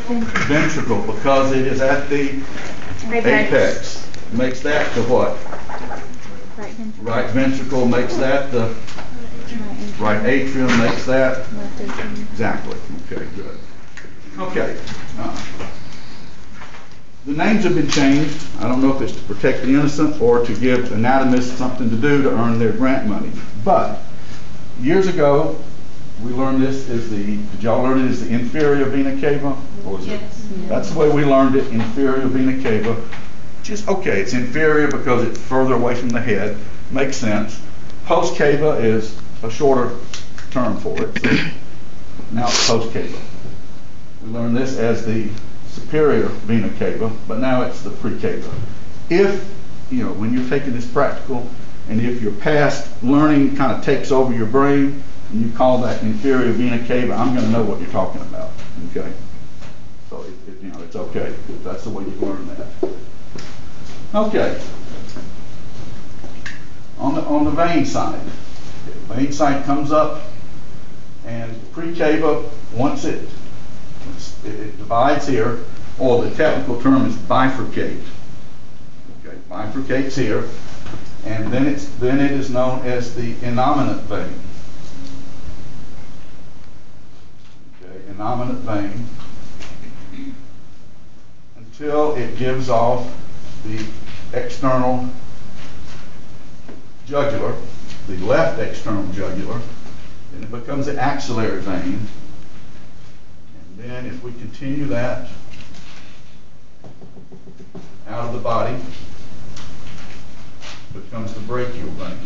Ventricle, because it is at the apex. Makes that the what? Right ventricle makes that the right atrium makes that. Exactly. Okay, good. Okay. The names have been changed. I don't know if it's to protect the innocent or to give anatomists something to do to earn their grant money. But years ago, we learned this as did y'all learn it as the inferior vena cava? Or was it? That's the way we learned it, inferior vena cava. Just, okay, it's inferior because it's further away from the head. Makes sense. Post cava is a shorter term for it. So now it's post cava. We learned this as the superior vena cava, but now it's the pre-cava. If, when you're taking this practical, and if your past learning kind of takes over your brain, and you call that inferior vena cava, I'm going to know what you're talking about. Okay? So, it's okay. That's the way you learn that. Okay. On the vein side. The vein side comes up, and pre-cava, once it divides here, or the technical term is bifurcate. Okay, bifurcates here, and then it is known as the innominate vein. Okay, innominate vein, until it gives off the external jugular, the left external jugular, and it becomes the axillary vein. And then if we continue that out of the body, it becomes the brachial vein.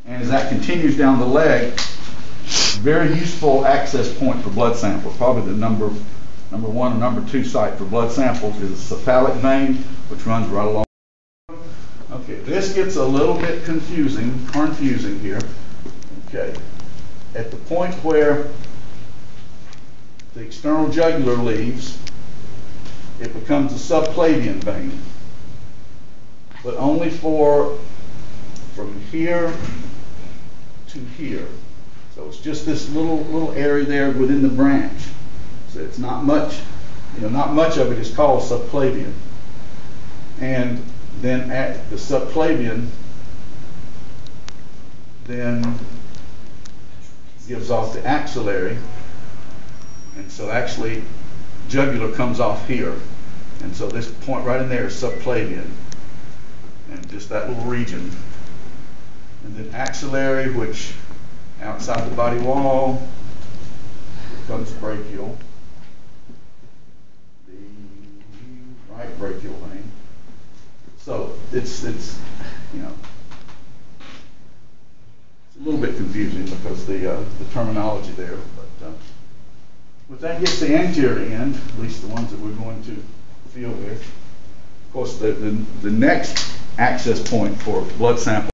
And as that continues down the leg, very useful access point for blood samples. Probably the number one or number two site for blood samples is the cephalic vein, which runs right along. Okay, this gets a little bit confusing here. Okay, at the point where the external jugular leaves, it becomes a subclavian vein, but only from here to here. So it's just this little area there within the branch. So it's not much, not much of it is called subclavian. And then at the subclavian, then gives off the axillary, and so actually jugular comes off here, and so this point right in there is subclavian, and just that little region, and then axillary, which outside the body wall becomes brachial, the right brachial vein. So it's a little bit confusing because the terminology there, but that gets the anterior end, at least the ones that we're going to feel with. Of course, the next access point for blood sample